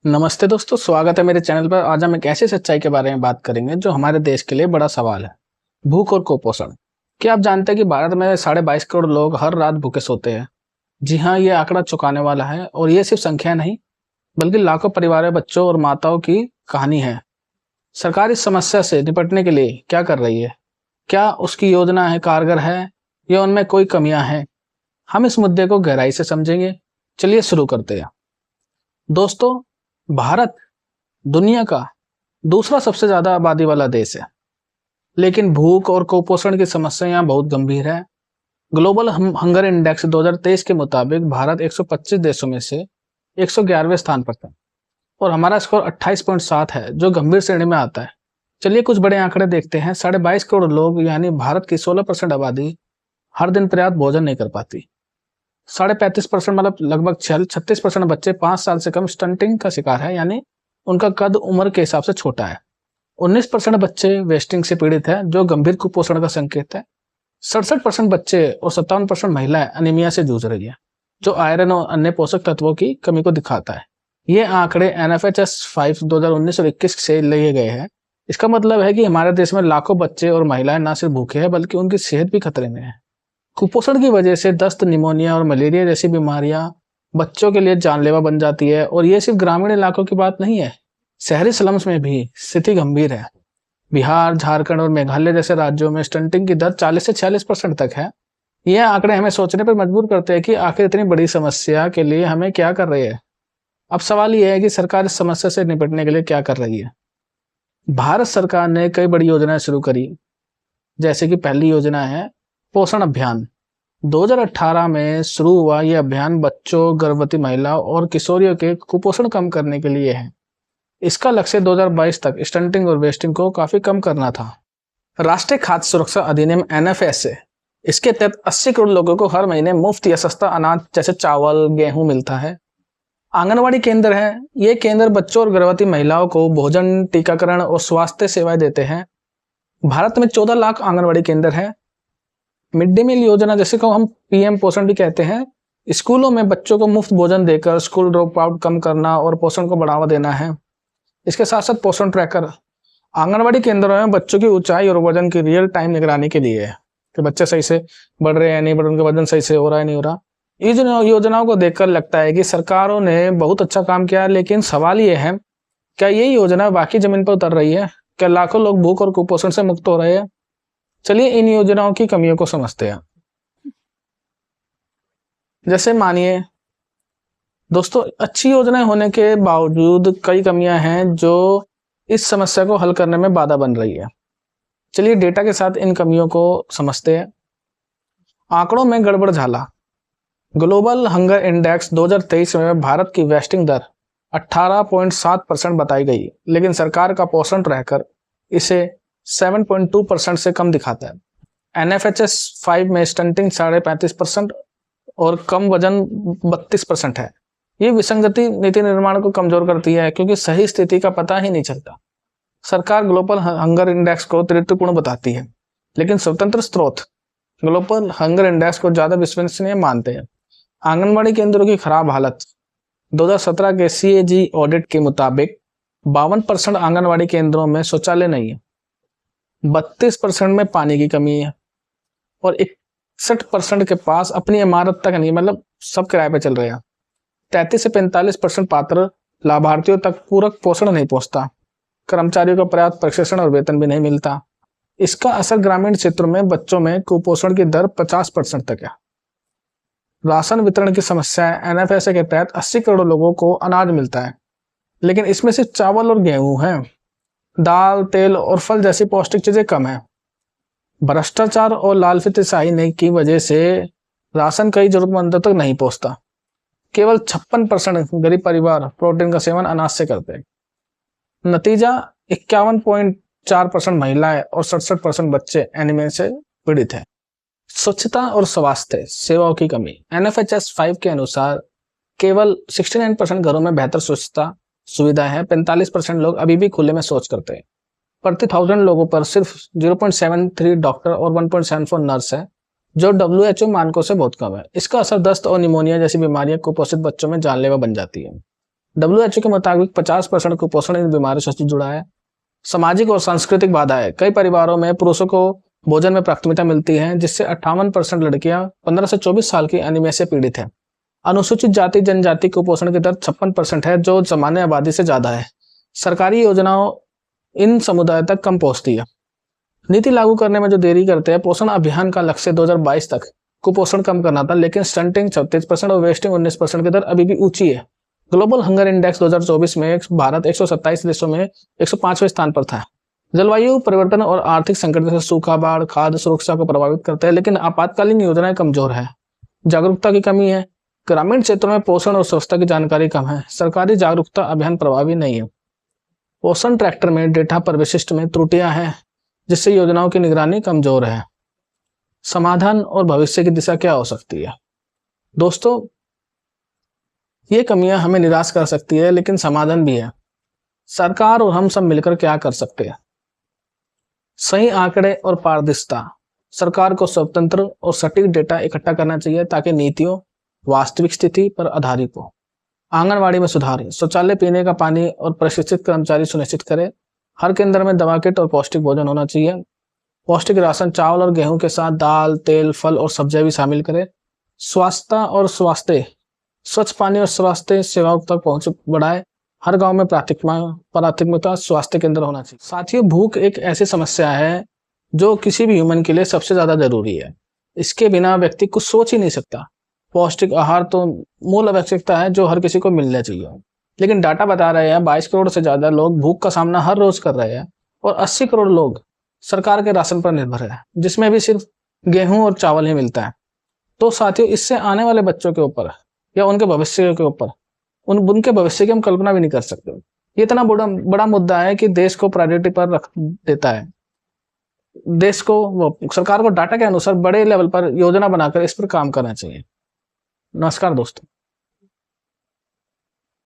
नमस्ते दोस्तों, स्वागत है मेरे चैनल पर। आज हम एक ऐसी सच्चाई के बारे में बात करेंगे जो हमारे देश के लिए बड़ा सवाल है। भूख और कुपोषण। क्या आप जानते हैं कि भारत में 22.5 करोड़ लोग हर रात भूखे सोते हैं? जी हाँ, ये आंकड़ा चौंकाने वाला है और ये सिर्फ संख्या नहीं, बल्कि लाखों परिवारों, बच्चों और माताओं की कहानी है। सरकार इस समस्या से निपटने के लिए क्या कर रही है? क्या उसकी योजना है कारगर है या उनमें कोई कमियां हैं? हम इस मुद्दे को गहराई से समझेंगे। चलिए शुरू करते हैं। दोस्तों, भारत दुनिया का दूसरा सबसे ज्यादा आबादी वाला देश है, लेकिन भूख और कुपोषण की समस्या यहाँ बहुत गंभीर है। ग्लोबल हंगर इंडेक्स 2023 के मुताबिक भारत 125 देशों में से 111वें स्थान पर था और हमारा स्कोर 28.7 है, जो गंभीर श्रेणी में आता है। चलिए कुछ बड़े आंकड़े देखते हैं। 22.5 करोड़ लोग यानी भारत की 16% आबादी हर दिन पर्याप्त भोजन नहीं कर पाती। 35.5% मतलब लगभग 36% बच्चे 5 साल से कम स्टंटिंग का शिकार है, यानी उनका कद उम्र के हिसाब से छोटा है। 19% बच्चे वेस्टिंग से पीड़ित है, जो गंभीर कुपोषण का संकेत है। 67% बच्चे और 57% महिलाएं अनीमिया से जूझ रही है, जो आयरन और अन्य पोषक तत्वों की कमी को दिखाता है। ये आंकड़े NFHS 5 2019 और 21 से लिए गए हैं। इसका मतलब है कि हमारे देश में लाखों बच्चे और महिलाएं न सिर्फ भूखे हैं, बल्कि उनकी सेहत भी खतरे में है। कुपोषण की वजह से दस्त, निमोनिया और मलेरिया जैसी बीमारियां बच्चों के लिए जानलेवा बन जाती है। और ये सिर्फ ग्रामीण इलाकों की बात नहीं है, शहरी स्लम्स में भी स्थिति गंभीर है। बिहार, झारखंड और मेघालय जैसे राज्यों में स्टंटिंग की दर 40 से 46% तक है। यह आंकड़े हमें सोचने पर मजबूर करते हैं कि आखिर इतनी बड़ी समस्या के लिए हमें क्या कर रही है। अब सवाल यह है कि सरकार इस समस्या से निपटने के लिए क्या कर रही है। भारत सरकार ने कई बड़ी योजनाएं शुरू करी, जैसे कि पहली योजना है पोषण अभियान। 2018 में शुरू हुआ यह अभियान बच्चों, गर्भवती महिलाओं और किशोरियों के कुपोषण कम करने के लिए है। इसका लक्ष्य 2022 तक स्टंटिंग और वेस्टिंग को काफी कम करना था। राष्ट्रीय खाद्य सुरक्षा अधिनियम NFSA, इसके तहत 80 करोड़ लोगों को हर महीने मुफ्त या सस्ता अनाज जैसे चावल, गेहूं मिलता है। आंगनवाड़ी केंद्र है, ये केंद्र बच्चों और गर्भवती महिलाओं को भोजन, टीकाकरण और स्वास्थ्य सेवाएं देते हैं। भारत में 14 लाख आंगनवाड़ी केंद्र है। मिड डे मील योजना, जैसे को हम PM पोषण भी कहते हैं, स्कूलों में बच्चों को मुफ्त भोजन देकर स्कूल ड्रॉप आउट कम करना और पोषण को बढ़ावा देना है। इसके साथ साथ पोषण ट्रैकर आंगनवाड़ी केंद्रों में बच्चों की ऊंचाई और वजन की रियल टाइम निगरानी के लिए है कि बच्चे सही से बढ़ रहे हैं नहीं बढ़, उनका वजन सही से हो रहा है नहीं हो रहा। इन योजनाओं को देखकर लगता है कि सरकारों ने बहुत अच्छा काम किया, लेकिन सवाल ये है, क्या ये योजना वाकई जमीन पर उतर रही है? क्या लाखों लोग भूख और कुपोषण से मुक्त हो रहे हैं? चलिए इन योजनाओं की कमियों को समझते हैं। जैसे मानिए दोस्तों, अच्छी योजनाएं होने के बावजूद कई कमियां हैं जो इस समस्या को हल करने में बाधा बन रही है। चलिए डेटा के साथ इन कमियों को समझते हैं। आंकड़ों में गड़बड़ झाला। ग्लोबल हंगर इंडेक्स 2023 में भारत की वेस्टिंग दर 18.7% बताई गई, लेकिन सरकार का पोषण ट्रैकर इसे 7.2% से कम दिखाता है। NFHS 5 में स्टंटिंग 35.5% और कम वजन 32% है। ये विसंगति नीति निर्माण को कमजोर करती है, क्योंकि सही स्थिति का पता ही नहीं चलता। सरकार ग्लोबल हंगर इंडेक्स को त्रुटिपूर्ण बताती है, लेकिन स्वतंत्र स्रोत ग्लोबल हंगर इंडेक्स को ज्यादा विश्वसनीय मानते हैं। आंगनबाड़ी केंद्रों की खराब हालत। 2017 के CAG ऑडिट के मुताबिक 52% आंगनबाड़ी केंद्रों में शौचालय नहीं है, 32% में पानी की कमी है और 61% के पास अपनी इमारत तक नहीं, मतलब सब किराए पे चल रहे हैं। 33 से 45% पात्र लाभार्थियों तक पूरक पोषण नहीं पहुंचता। कर्मचारियों को पर्याप्त प्रशिक्षण और वेतन भी नहीं मिलता। इसका असर ग्रामीण क्षेत्रों में बच्चों में कुपोषण की दर 50% तक है। राशन वितरण की समस्या है। NFSA के तहत 80 करोड़ लोगों को अनाज मिलता है, लेकिन इसमें सिर्फ चावल और गेहूं है। दाल, तेल और फल जैसी पौष्टिक चीजें कम है। भ्रष्टाचार और लालफितशाही की वजह से राशन कई जरूरतमंदों तक नहीं पहुंचता। केवल 56% गरीब परिवार प्रोटीन का सेवन अनाज से करते हैं। नतीजा 51.4% महिलाएं और 67% बच्चे एनीमिया से पीड़ित हैं। स्वच्छता और स्वास्थ्य सेवाओं की कमी। NFHS 5 के अनुसार केवल 69% घरों में बेहतर स्वच्छता सुविधा है। 45% लोग अभी भी खुले में शौच करते हैं। प्रति 1000 लोगों पर सिर्फ 0.73 डॉक्टर और 1.74 नर्स है, जो WHO मानकों से बहुत कम है। इसका असर दस्त और निमोनिया जैसी बीमारियां कुपोषित बच्चों में जानलेवा बन जाती है। WHO के मुताबिक 50% कुपोषण इन बीमारियों से जुड़ा है। सामाजिक और सांस्कृतिक बाधाएं, कई परिवारों में पुरुषों को भोजन में प्राथमिकता मिलती है, जिससे 58% लड़कियां 15 से 24 साल की एनीमिया से पीड़ित हैं। अनुसूचित जाति जनजाति कुपोषण की दर 56% है, जो सामान्य आबादी से ज्यादा है। सरकारी योजनाओं इन समुदायों तक कम पहुंचती है। नीति लागू करने में जो देरी करते हैं। पोषण अभियान का लक्ष्य 2022 तक कुपोषण कम करना था, लेकिन स्टंटिंग 36% और वेस्टिंग 19% की दर अभी भी ऊंची है। ग्लोबल हंगर इंडेक्स 2024 में भारत 127 देशों में 105वें स्थान पर था। जलवायु परिवर्तन और आर्थिक संकट जैसे सूखा, बाढ़, खाद्य सुरक्षा को प्रभावित करते हैं, लेकिन आपातकालीन योजनाएं कमजोर है। जागरूकता की कमी है। ग्रामीण क्षेत्रों में पोषण और स्वच्छता की जानकारी कम है। सरकारी जागरूकता अभियान प्रभावी नहीं है। पोषण ट्रैक्टर में डेटा पर विशिष्ट में त्रुटियां हैं, जिससे योजनाओं की निगरानी कमजोर है। समाधान और भविष्य की दिशा क्या हो सकती है? दोस्तों, ये कमियां हमें निराश कर सकती है, लेकिन समाधान भी है। सरकार और हम सब मिलकर क्या कर सकते हैं? सही आंकड़े और पारदर्शिता। सरकार को स्वतंत्र और सटीक डेटा इकट्ठा करना चाहिए, ताकि नीतियों वास्तविक स्थिति पर आधारित हो। आंगनवाड़ी में सुधार, शौचालय, पीने का पानी और प्रशिक्षित कर्मचारी सुनिश्चित करें। हर केंद्र में दवा किट और पौष्टिक भोजन होना चाहिए। पौष्टिक राशन, चावल और गेहूं के साथ दाल, तेल, फल और सब्जियां भी शामिल करें। स्वच्छ पानी और स्वास्थ्य सेवाओं तक पहुंच बढ़ाए। हर गांव में प्राथमिकता स्वास्थ्य केंद्र होना चाहिए। साथियों, भूख एक ऐसी समस्या है जो किसी भी ह्यूमन के लिए सबसे ज्यादा जरूरी है। इसके बिना व्यक्ति कुछ सोच ही नहीं सकता। पौष्टिक आहार तो मूल आवश्यकता है जो हर किसी को मिलना चाहिए, लेकिन डाटा बता रहे हैं 22 करोड़ से ज्यादा लोग भूख का सामना हर रोज कर रहे हैं, और 80 करोड़ लोग सरकार के राशन पर निर्भर है, जिसमें भी सिर्फ गेहूं और चावल ही मिलता है। तो साथियों, इससे आने वाले बच्चों के ऊपर या उनके भविष्य के ऊपर उनके भविष्य की हम कल्पना भी नहीं कर सकते। ये इतना बड़ा मुद्दा है कि देश को प्रायोरिटी पर रख देता है। देश को, सरकार को डाटा के अनुसार बड़े लेवल पर योजना बनाकर इस पर काम करना चाहिए। नमस्कार दोस्तों।